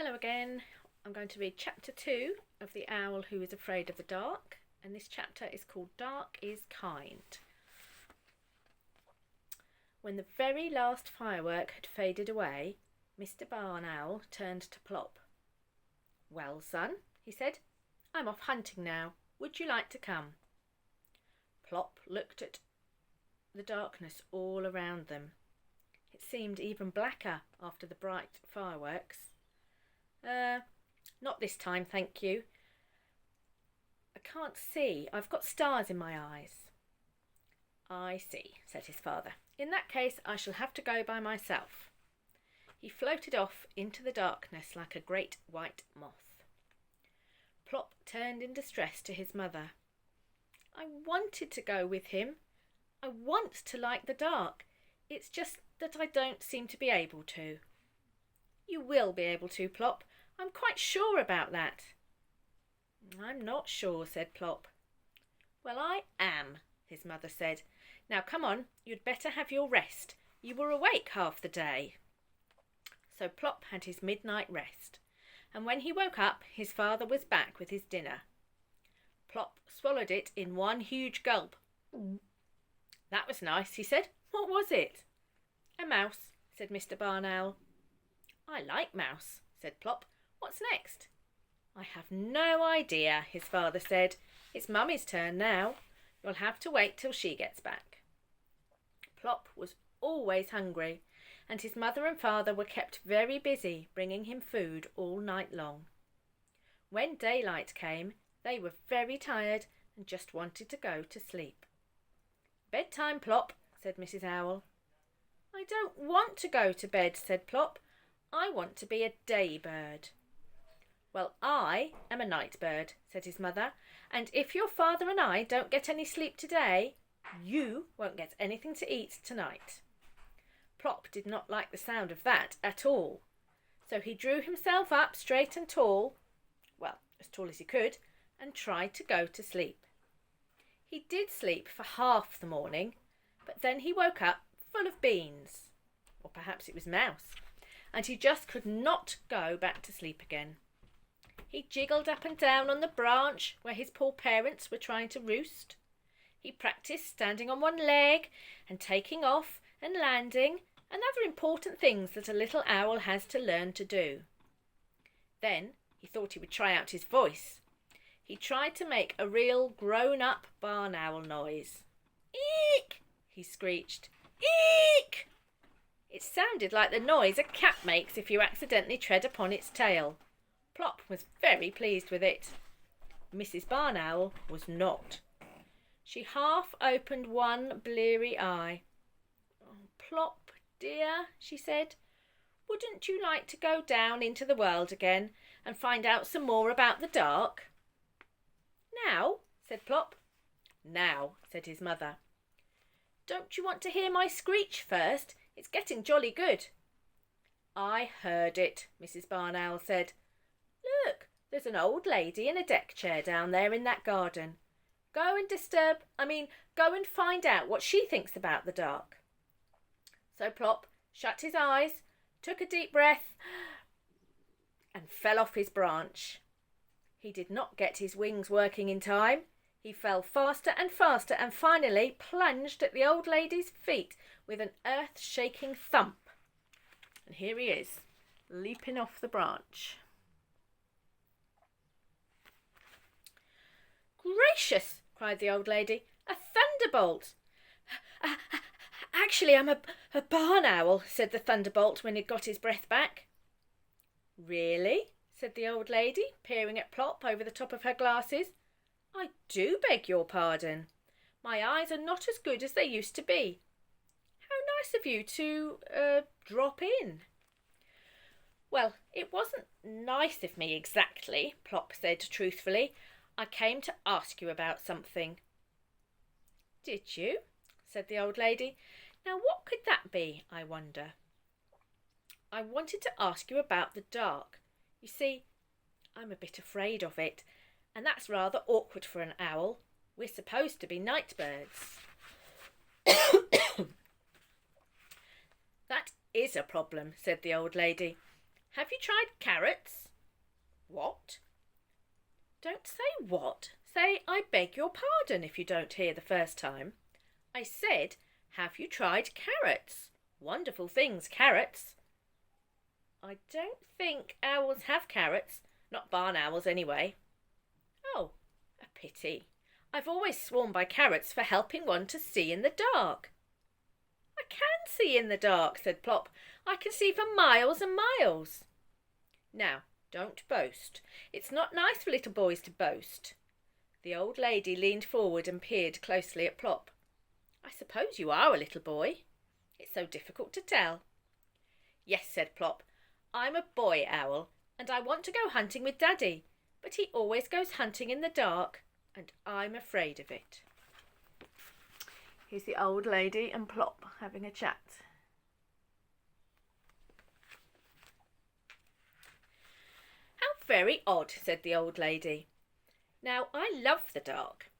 Hello again. I'm going to read chapter 2 of The Owl Who is Afraid of the Dark, and this chapter is called Dark is Kind. When the very last firework had faded away, Mr. Barn Owl turned to Plop. "Well, son," he said, "I'm off hunting now. Would you like to come?" Plop looked at the darkness all around them. It seemed even blacker after the bright fireworks. Not this time, thank you. I can't see. I've got stars in my eyes." "I see," said his father. "In that case, I shall have to go by myself." He floated off into the darkness like a great white moth. Plop turned in distress to his mother. "I wanted to go with him. I want to like the dark. It's just that I don't seem to be able to." "You will be able to, Plop. I'm quite sure about that." "I'm not sure," said Plop. "Well, I am," his mother said. "Now come on, you'd better have your rest. You were awake half the day." So Plop had his midnight rest, and when he woke up, his father was back with his dinner. Plop swallowed it in one huge gulp. "That was nice," he said. "What was it?" "A mouse," said Mr. Barn Owl. "I like mouse," said Plop. "What's next?" "I have no idea," his father said. "It's Mummy's turn now. You'll have to wait till she gets back." Plop was always hungry, and his mother and father were kept very busy bringing him food all night long. When daylight came, they were very tired and just wanted to go to sleep. "Bedtime, Plop," said Mrs. Owl. "I don't want to go to bed," said Plop. "I want to be a day bird." "Well, I am a night bird," said his mother, "and if your father and I don't get any sleep today, you won't get anything to eat tonight." Plop did not like the sound of that at all, so he drew himself up straight and tall, well, as tall as he could, and tried to go to sleep. He did sleep for half the morning, but then he woke up full of beans, or perhaps it was mouse, and he just could not go back to sleep again. He jiggled up and down on the branch where his poor parents were trying to roost. He practised standing on one leg and taking off and landing and other important things that a little owl has to learn to do. Then he thought he would try out his voice. He tried to make a real grown-up barn owl noise. "Eek!" he screeched. "Eek!" It sounded like the noise a cat makes if you accidentally tread upon its tail. Plop was very pleased with it. Mrs. Barn Owl was not. She half opened one bleary eye. "Oh, Plop, dear," she said, "wouldn't you like to go down into the world again and find out some more about the dark?" "Now?" said Plop. "Now," said his mother. "Don't you want to hear my screech first? It's getting jolly good." "I heard it," Mrs. Barn Owl said. "Look, there's an old lady in a deck chair down there in that garden. Go and find out what she thinks about the dark." So Plop shut his eyes, took a deep breath, and fell off his branch. He did not get his wings working in time. He fell faster and faster and finally plunged at the old lady's feet with an earth-shaking thump. And here he is, leaping off the branch. "Gracious!" cried the old lady. "A thunderbolt!" "Actually, I'm a barn owl," said the thunderbolt when he'd got his breath back. "Really?" said the old lady, peering at Plop over the top of her glasses. "I do beg your pardon. My eyes are not as good as they used to be. How nice of you to drop in." "Well, it wasn't nice of me exactly," Plop said truthfully. "I came to ask you about something." "Did you?" said the old lady. "Now what could that be, I wonder?" "I wanted to ask you about the dark. You see, I'm a bit afraid of it, and that's rather awkward for an owl. We're supposed to be night birds." "That is a problem," said the old lady. Have you tried carrots? What? Don't say what. Say, I beg your pardon if you don't hear the first time. I said, have you tried carrots? Wonderful things, carrots. I don't think owls have carrots. Not barn owls, anyway. Oh, a pity. I've always sworn by carrots for helping one to see in the dark. I can see in the dark, said Plop. I can see for miles and miles. Now, don't boast. It's not nice for little boys to boast. The old lady leaned forward and peered closely at Plop. I suppose you are a little boy. It's so difficult to tell. Yes, said Plop. I'm a boy owl, and I want to go hunting with Daddy, but he always goes hunting in the dark, and I'm afraid of it. Here's the old lady and Plop having a chat. How very odd, said the old lady. Now, I love the dark.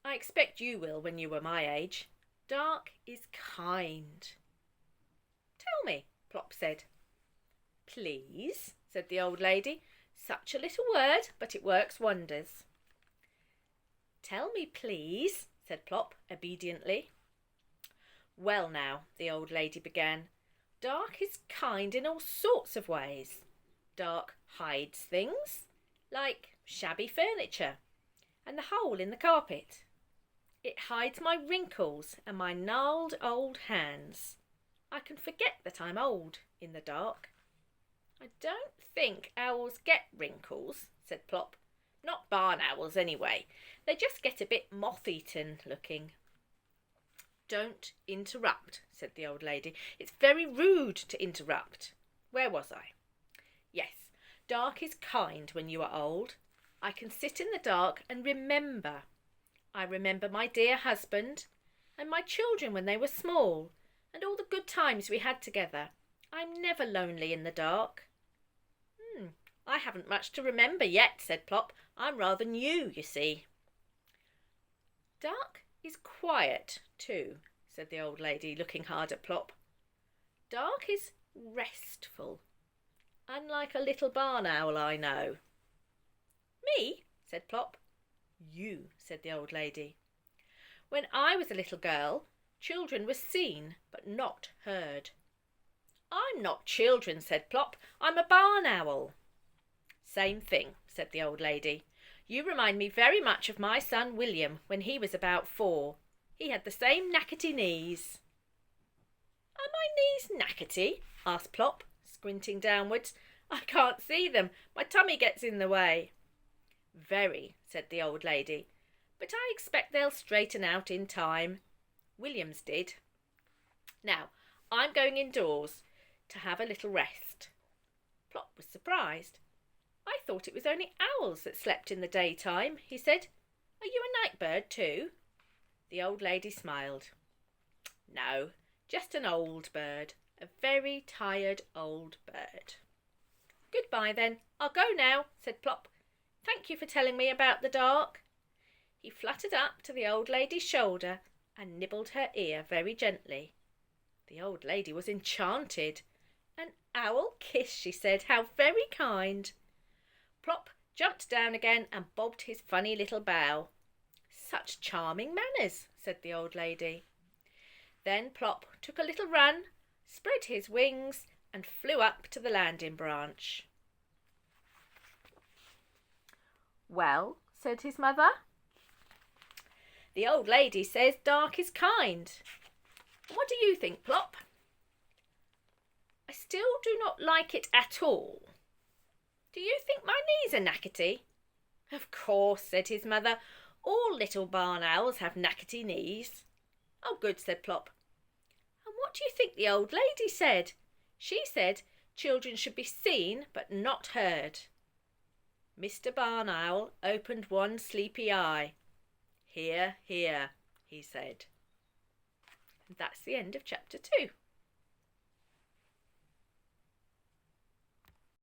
I expect you will when you were my age. Dark is kind. Tell me, Plop said. Please, said the old lady. Such a little word, but it works wonders. Tell me, please, said Plop obediently. Well now, the old lady began, dark is kind in all sorts of ways. Dark hides things, like shabby furniture and the hole in the carpet. It hides my wrinkles and my gnarled old hands. I can forget that I'm old in the dark. I don't think owls get wrinkles, said Plop. Not barn owls, anyway. They just get a bit moth-eaten looking. Don't interrupt, said the old lady. It's very rude to interrupt. Where was I? Yes, dark is kind when you are old. I can sit in the dark and remember. I remember my dear husband and my children when they were small and all the good times we had together. I'm never lonely in the dark. I haven't much to remember yet, said Plop. I'm rather new, you see. Dark is quiet, too, said the old lady, looking hard at Plop. Dark is restful, unlike a little barn owl I know. Me, said Plop. You, said the old lady. When I was a little girl, children were seen, but not heard. I'm not children, said Plop. I'm a barn owl. Same thing, said the old lady. You remind me very much of my son William when he was about 4. He had the same knackety knees. Are my knees knackety? asked Plop, squinting downwards. I can't see them. My tummy gets in the way. Very, said the old lady, but I expect they'll straighten out in time. William's did. Now, I'm going indoors to have a little rest. Plop was surprised. I thought it was only owls that slept in the daytime, he said. Are you a night bird too? The old lady smiled. No, just an old bird, a very tired old bird. Goodbye then, I'll go now, said Plop. Thank you for telling me about the dark. He fluttered up to the old lady's shoulder and nibbled her ear very gently. The old lady was enchanted. An owl kiss, she said. How very kind. Plop jumped down again and bobbed his funny little bow. Such charming manners, said the old lady. Then Plop took a little run, spread his wings, and flew up to the landing branch. Well, said his mother. The old lady says dark is kind. What do you think, Plop? I still do not like it at all. Do you think my knees are knackety? Of course, said his mother. All little barn owls have knackety knees. Oh, good, said Plop. And what do you think the old lady said? She said children should be seen but not heard. Mr. Barn Owl opened one sleepy eye. Hear, hear, he said. And that's the end of chapter 2.